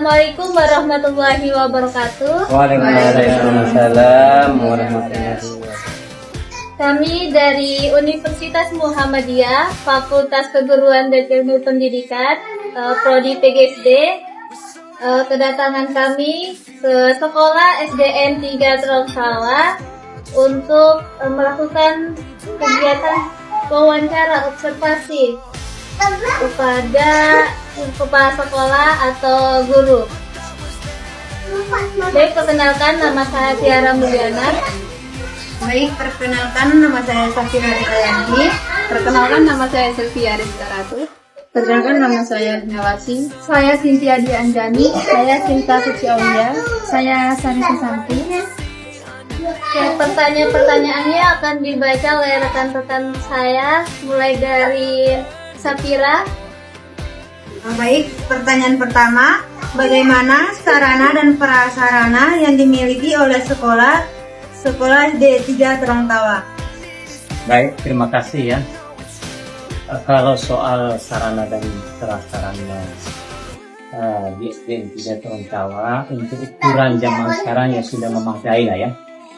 Assalamualaikum warahmatullahi wabarakatuh. Waalaikumsalam warahmatullahi wabarakatuh. Kami dari Universitas Muhammadiyah, Fakultas Keguruan dan Ilmu Pendidikan, Prodi PGSD, kedatangan kami ke sekolah SDN 3 Trongsawa untuk melakukan kegiatan wawancara observasi kepada kepala sekolah atau guru. Baik, perkenalkan, nama saya Tiara Mulyana. Baik, perkenalkan, nama saya Safira Rizayani. Perkenalkan, nama saya Sylvia Rizkaratu. Perkenalkan, nama saya Nawasi. Saya Cynthia Dianjani. Saya Cinta Suciaulia. Saya Sari Susanti. Pertanyaan-pertanyaannya akan dibaca oleh rekan-rekan saya, mulai dari Safira. Baik, pertanyaan pertama, bagaimana sarana dan prasarana yang dimiliki oleh sekolah SD 3 Trongtawa? Baik, terima kasih ya. Kalau soal sarana dan prasarana di SDN 3 Trongtawa, untuk ukuran zaman sekarang ya sudah memadai lah ya.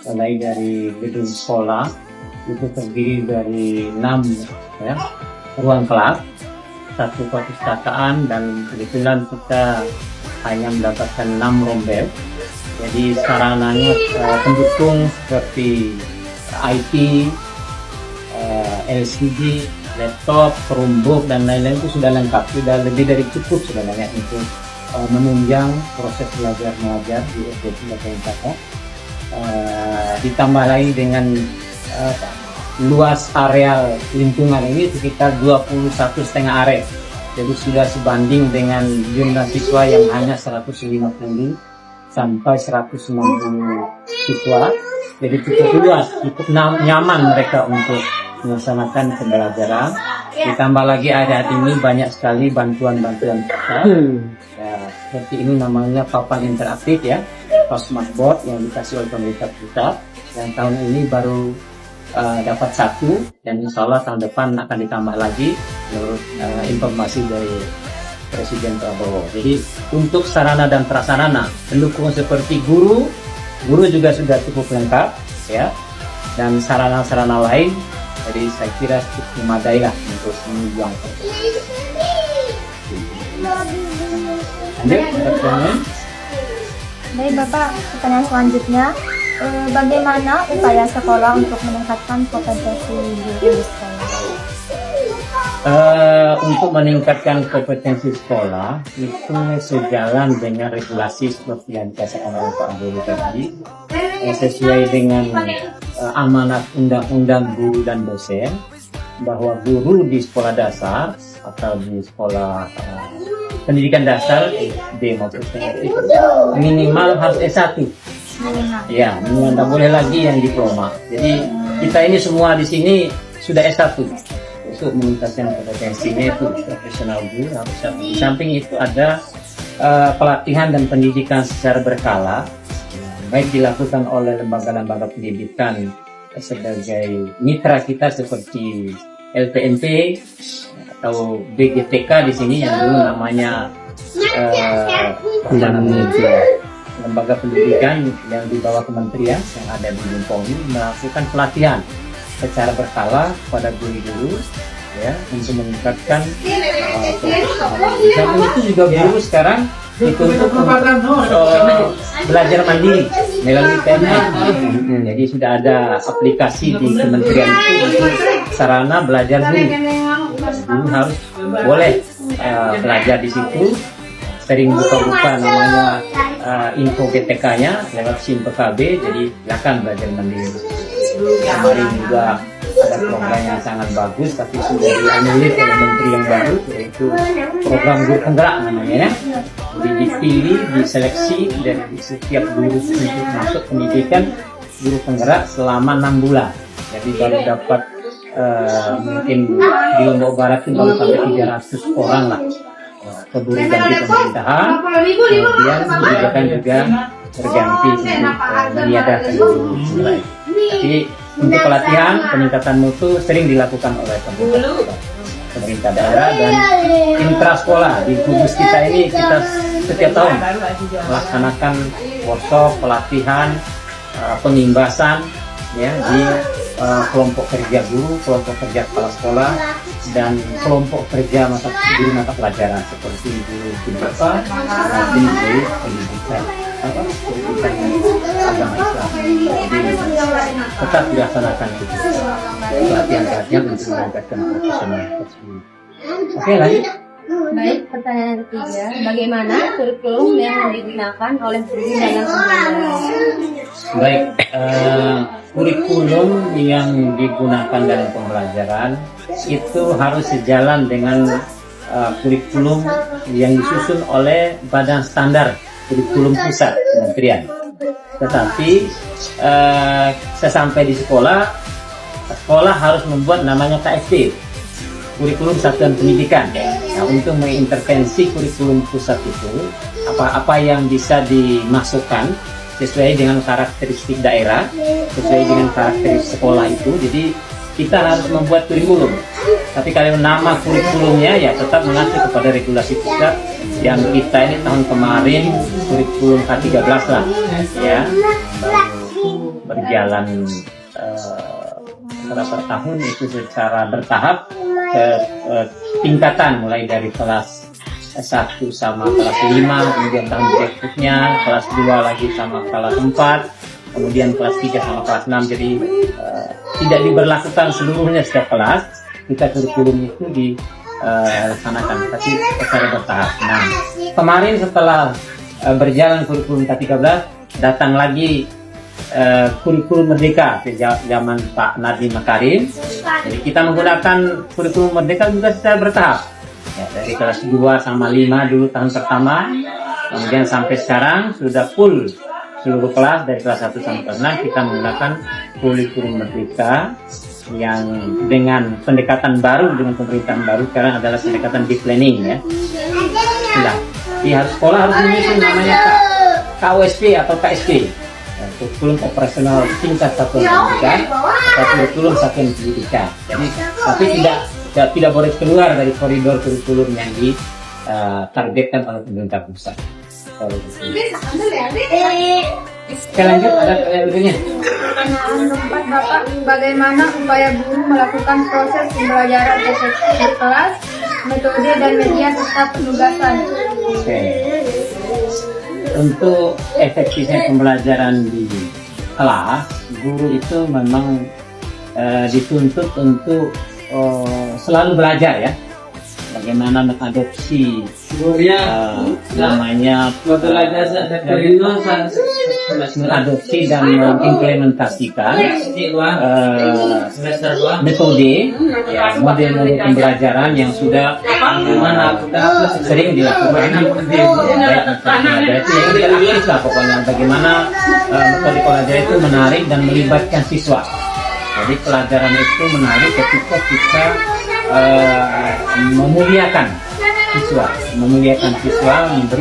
Mulai dari gedung sekolah itu terdiri dari 6 ya, ruang kelas, 1 perpustakaan, dan kebetulan kita hanya mendapatkan 6 rombel. Jadi sarananya pendukung seperti IT, LCD, laptop, Chromebook dan lain-lain itu sudah lengkap, sudah lebih dari cukup sebenarnya untuk menunjang proses belajar mengajar di SD 3 Trongtawa. Ditambah lagi dengan luas areal lingkungan ini sekitar 21,5 area. Jadi sudah sebanding dengan jumlah siswa yang hanya 150 sampai 190 siswa. Jadi cukup luas, cukup nyaman mereka untuk melaksanakan pembelajaran. Ditambah lagi ada ini banyak sekali bantuan-bantuan kita. Ya, seperti ini namanya papan interaktif ya, smartboard yang dikasih oleh pemerintah pusat. Yang tahun ini baru dapat 1, dan insya Allah tahun depan akan ditambah lagi menurut informasi dari Presiden Prabowo. Jadi untuk sarana dan prasarana pendukung seperti guru juga sudah cukup lengkap ya, dan sarana-sarana lain. Jadi saya kira cukup memadai lah untuk menunjang. Baik Bapak, pertanyaan selanjutnya, bagaimana upaya sekolah untuk meningkatkan kompetensi guru di sekolah? Untuk meningkatkan kompetensi sekolah itu sejalan dengan regulasi seperti yang dikatakan oleh Pak Guru tadi, sesuai dengan amanat Undang-Undang Guru dan Dosen, bahwa guru di sekolah dasar atau di sekolah pendidikan dasar SD maupun SMP minimal harus S1. Ya, tidak boleh lagi yang diploma. Jadi kita ini semua di sini sudah S1. Untuk meningkatkan kompetensinya itu profesional guru harus S1. Di samping itu ada pelatihan dan pendidikan secara berkala, baik dilakukan oleh lembaga-lembaga pendidikan sebagai mitra kita seperti LPMP atau BGTK di sini yang dulu namanya lembaga pendidikan yang di bawah kementerian yang ada di Limpong, melakukan pelatihan secara berkala pada guru-guru ya, untuk meningkatkan dan itu juga guru sekarang dituntut untuk belajar mandiri melalui PMR. Jadi sudah ada aplikasi di kementerian itu untuk sarana belajar guru. Guru harus boleh belajar di situ. Sering buka-buka namanya info GTK-nya lewat SIM PKB, jadi silakan belajar mandiri. Kemarin juga ada program yang sangat bagus tapi sudah dianulir oleh menteri yang baru, yaitu program guru penggerak namanya ya. Jadi dipilih, diseleksi dari setiap guru untuk masuk pendidikan guru penggerak selama 6 bulan. Jadi baru dapat mungkin di Lombok Barat itu baru sampai 300 orang lah. Keburu ganti pemerintahan, kemudian kebijakan juga terganti untuk meniadakan guru penggerak. Jadi untuk pelatihan peningkatan mutu sering dilakukan oleh pemerintah daerah dan intra sekolah. Di Kudus kita ini kita setiap tahun melaksanakan workshop, pelatihan, pengimbasan ya di kelompok kerja guru, kelompok kerja kepala sekolah, dan kelompok kerja guru mata pelajaran seperti guru kimia, nanti guru pendidikan agama Islam. Jadi tetap dilaksanakan itu pelatihan-pelatihan untuk meningkatkan profesional tersebut. Oke, lanjut. Baik, pertanyaan ketiga, bagaimana kurikulum yang digunakan oleh guru dalam pembelajaran? Baik, kurikulum yang digunakan dalam pembelajaran itu harus sejalan dengan kurikulum yang disusun oleh Badan Standar Kurikulum Pusat Kementerian. Tetapi sesampai di sekolah harus membuat namanya KSP, Kurikulum Satuan Pendidikan. Nah, untuk mengintervensi kurikulum pusat itu, apa yang bisa dimasukkan sesuai dengan karakteristik daerah, sesuai dengan karakteristik sekolah itu. Jadi kita harus membuat kurikulum. Tapi kalau nama kurikulumnya ya tetap mengacu kepada regulasi pusat yang kita ini tahun kemarin kurikulum K13 lah, ya, baru berjalan beberapa tahun itu secara bertahap tingkatan mulai dari kelas 1 sama kelas 5, kemudian tahun berikutnya kelas 2 lagi sama kelas 4, kemudian kelas 3 sama kelas 6. Jadi tidak diberlakukan seluruhnya setiap kelas, kita kurikulum itu dilaksanakan, tapi secara bertahap. Nah, kemarin setelah berjalan kurikulum K13, datang lagi kurikulum Merdeka di zaman Pak Nadiem Makarim. Jadi kita menggunakan kurikulum Merdeka juga secara bertahap. Ya, dari kelas 2 sama 5 dulu tahun pertama, kemudian sampai sekarang sudah full seluruh kelas dari kelas 1 sampai kelas 6 kita menggunakan kurikulum Merdeka yang dengan pendekatan baru, dengan pemerintahan baru sekarang adalah pendekatan deep planning ya. Nah, di sekolah harus menyusun namanya KOSP atau KSP, kurikulum operasional tingkat satuan pendidikan atau kurikulum satuan pendidikan. Jadi tapi tidak boleh keluar dari koridor kurikulum yang ditargetkan oleh pemerintah pusat. Oke, lanjut, ada berikutnya. Pertanyaan keempat, Bapak, bagaimana upaya guru melakukan proses pembelajaran efektif di kelas, metode dan media serta penugasan? Oke. Untuk efektifnya pembelajaran di kelas, guru itu memang dituntut untuk selalu belajar ya. Bagaimana mengadopsi namanya mengadopsi dan mengimplementasikan metode ya, model-model pembelajaran yang sudah sering dilakukan baik itu yang aktif lah pokoknya, bagaimana metode pembelajaran itu menarik dan melibatkan siswa. Jadi pelajaran itu menarik ketika kita memuliakan siswa, memberi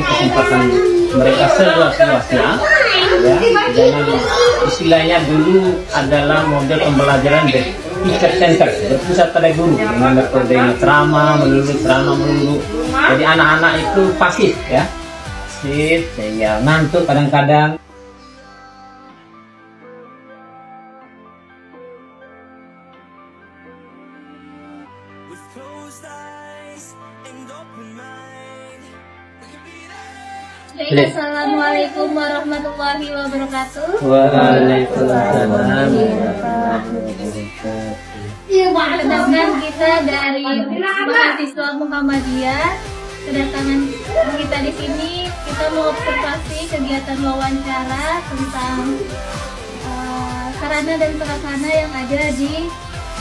kesempatan mereka seluas-luasnya, ya. Jangan istilahnya dulu adalah model pembelajaran teacher center, berpusat pada guru dengan metode ceramah melulu. Jadi anak-anak itu pasif ya, ya ngantuk kadang-kadang. Assalamualaikum warahmatullahi wabarakatuh. Waalaikumsalam. Kedatangan kita dari mahasiswa Muhammadiyah. Kedatangan kita di sini, kita mau observasi kegiatan wawancara tentang sarana dan prasarana yang ada di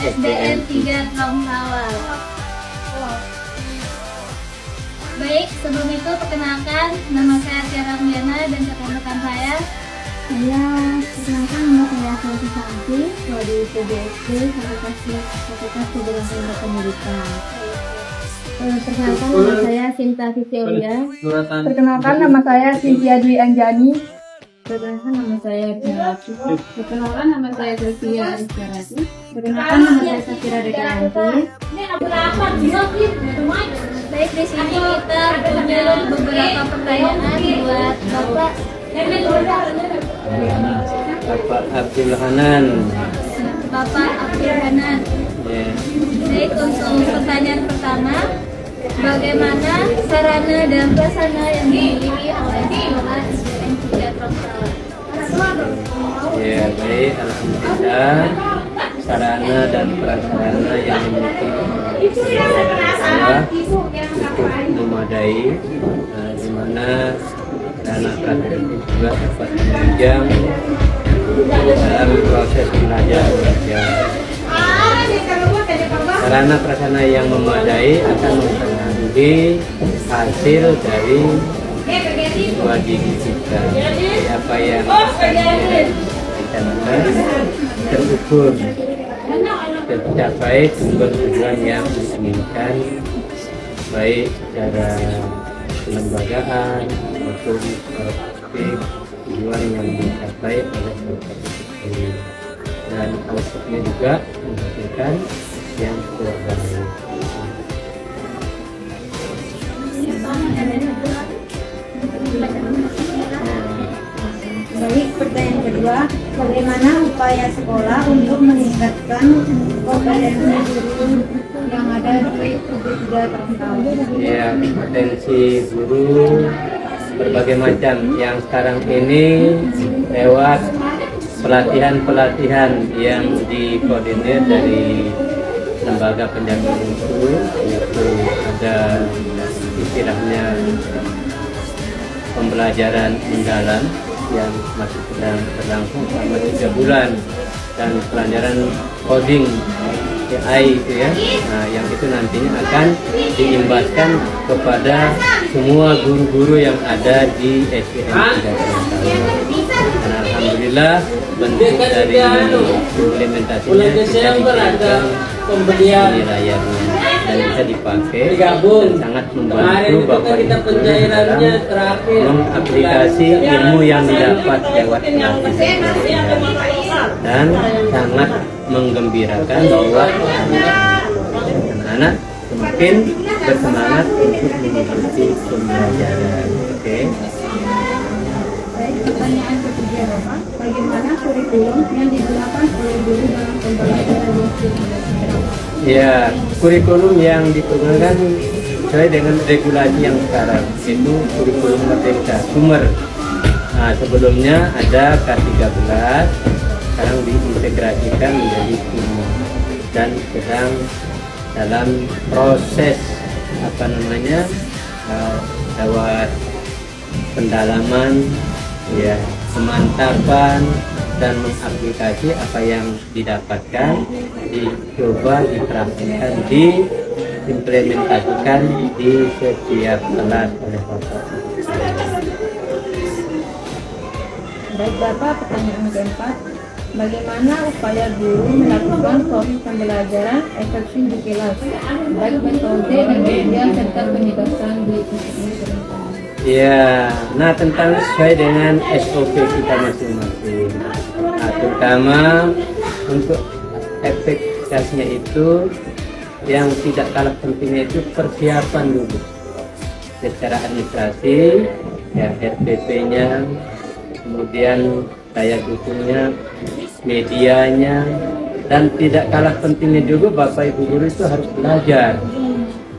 SDN 3 Kaumsawal. Baik, sebelum itu perkenalkan, nama saya Tiara Miana dan rekan-rekan saya. Perkenalkan, nama saya Selvi Santi, dari PBSD, Fakultas Keberhasilan Pendidikan. Perkenalkan, nama saya Sinta Fisiolia. Perkenalkan, nama saya Cynthia Dwi Anjani. Perkenalkan, nama saya Pinalati. Perkenalkan, nama saya Sylvia Aristarati. Perkenalkan, nama saya Safira Dekayanti. Baik, di sini kita punya beberapa pertanyaan buat Bapak. Bapak Abdul Hanan. Bapak Abdul Hanan. Ya. Baik, untuk pertanyaan pertama, bagaimana sarana dan prasarana yang dimiliki oleh sekolah SDN 3 Tromsø? Ya, baik, alhamdulillah. Sarana dan prasarana yang dimiliki sekolah cukup memadai, di mana anak anak juga dapat menunjang dalam proses belajar mengajar. Sarana prasarana yang memadai akan mempengaruhi hasil dari siswa didik kita. Apa yang akan terukur tercapai tujuan yang diinginkan, baik secara kelembagaan maupun tujuan yang dicapai oleh peserta, dan outputnya juga menghasilkan yang terbaik. Baik, pertanyaan kedua, bagaimana upaya sekolah untuk meningkatkan kompetensi guru yang ada di tiga tahun? Ya, kompetensi guru berbagai macam yang sekarang ini lewat pelatihan-pelatihan yang dikoordinir dari lembaga penjamin mutu, yaitu ada istilahnya pembelajaran mendalam yang masih sedang berlangsung selama 3 bulan, dan pelajaran coding AI itu ya, nah yang itu nantinya akan diimbaskan kepada semua guru-guru yang ada di SDN 3 Tromsø. Dan alhamdulillah bentuk dari implementasinya bisa diberikan di layarnya dan bisa dipakai dan sangat membantu Bapak Ibu dalam mengaplikasi ilmu yang didapat lewat pelatihan dan sangat menggembirakan buat anak-anak semakin bersemangat untuk mengikuti pembelajaran. Oke. Baik, pertanyaan ketiga Bapak, bagaimana kurikulum yang digunakan oleh guru dalam pembelajaran di SDN? Ya, kurikulum yang digunakan sesuai dengan regulasi yang sekarang, itu kurikulum Merdeka Sumber. Nah, sebelumnya ada K13, sekarang diintegrasikan menjadi Sumber dan sedang dalam proses lewat pendalaman, ya, pemantapan dan mengaplikasi apa yang didapatkan, dicoba dipraktikkan, diimplementasikan di setiap kelas oleh Bapak. Baik Bapak, pertanyaan keempat, bagaimana upaya guru melakukan proses pembelajaran efektif di kelas, baik metode dan media serta penjelasan di institusi? Ya, nah tentang sesuai dengan SOP kita masing-masing. Nah, terutama untuk efektivitasnya itu yang tidak kalah pentingnya itu persiapan dulu secara administrasi, ya, RPP-nya, kemudian daya dukungnya, medianya, dan tidak kalah pentingnya juga Bapak Ibu guru itu harus belajar,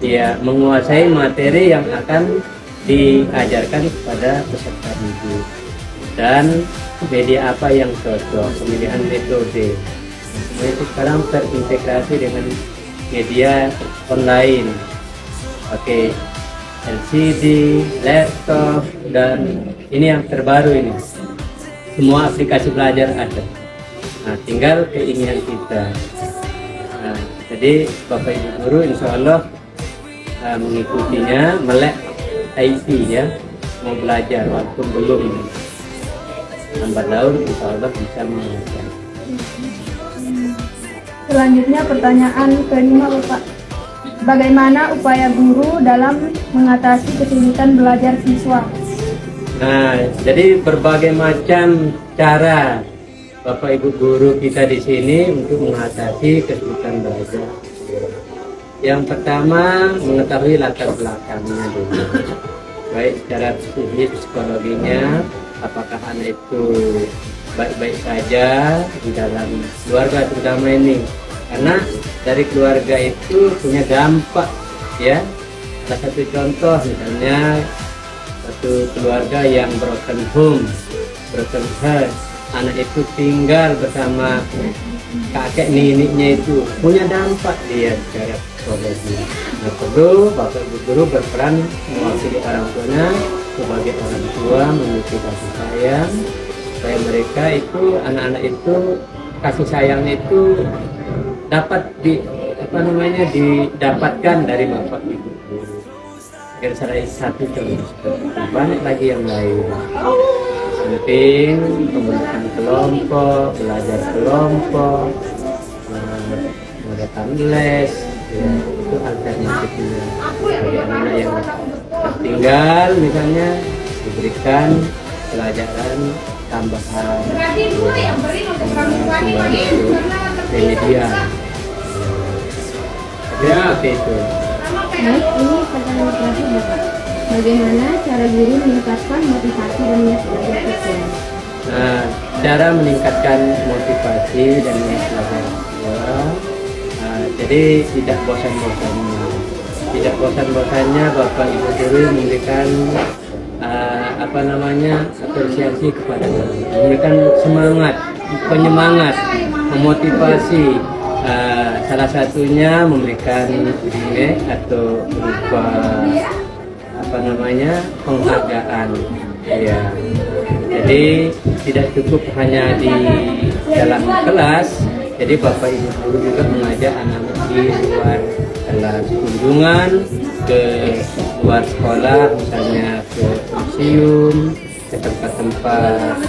ya, menguasai materi yang akan diajarkan kepada peserta didik dan media apa yang cocok, pemilihan metode. Nah, itu sekarang terintegrasi dengan media online, pakai LCD, laptop, dan ini yang terbaru ini, semua aplikasi belajar ada. Nah, tinggal keinginan kita. Nah, jadi Bapak Ibu guru insya Allah mengikutinya, melek IT ya, mau belajar walaupun belum lambat laun insya Allah bisa mengajar. Selanjutnya pertanyaan kelima Bapak, bagaimana upaya guru dalam mengatasi kesulitan belajar siswa? Nah, jadi berbagai macam cara Bapak Ibu guru kita di sini untuk mengatasi kesulitan belajar. Yang pertama, mengetahui latar belakangnya dulu. Baik secara psikologinya, apakah anak itu baik-baik saja di dalam keluarga terutama ini. Karena dari keluarga itu punya dampak, ya. Salah satu contoh misalnya satu keluarga yang broken home, broken heart, anak itu tinggal bersama kakek neneknya itu punya dampak dia secara psikologi. Nah, perlu bapak ibu guru berperan mewakili orang tuanya sebagai orang tua, memiliki kasih sayang supaya mereka itu, anak-anak itu, kasih sayang itu dapat didapatkan dari bapak ibu guru. Kira salah satu contoh seperti itu. Banyak lagi yang lain. Penting pembentukan kelompok, belajar kelompok, mengadakan les, ya, itu alternatifnya. Bagi anak yang tertinggal misalnya diberikan pelajaran tambahan, remedial. Ya, seperti itu. Baik, ini pertanyaan terakhir Bapak. Bagaimana cara guru meningkatkan motivasi dan niat belajar siswa? Nah, cara meningkatkan motivasi dan niat belajar siswa, jadi tidak bosan-bosannya Bapak Ibu guru memberikan apresiasi kepada mereka, memberikan semangat, penyemangat, memotivasi. Salah satunya memberikan nilai atau berupa penghargaan, ya. Jadi tidak cukup hanya di dalam kelas, jadi Bapak Ibu guru juga mengajak anak-anak di luar kelas, kunjungan ke luar sekolah, misalnya ke museum, ke tempat-tempat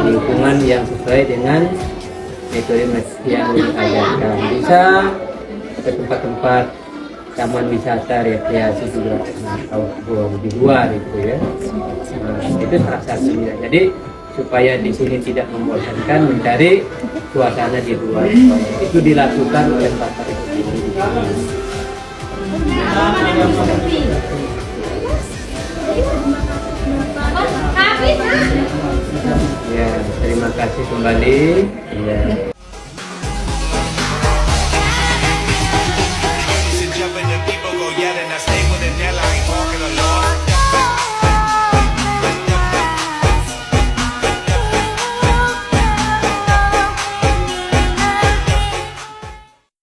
lingkungan yang sesuai dengan metode yang diajarkan. Bisa ke tempat-tempat taman wisata rekreasi juga atau di luar itu, ya. Itu salah satunya. Jadi supaya di sini tidak membosankan, mencari suasana di luar sekolah. Itu dilakukan oleh Bapak Ibu. Ya, terima kasih kembali. Ya.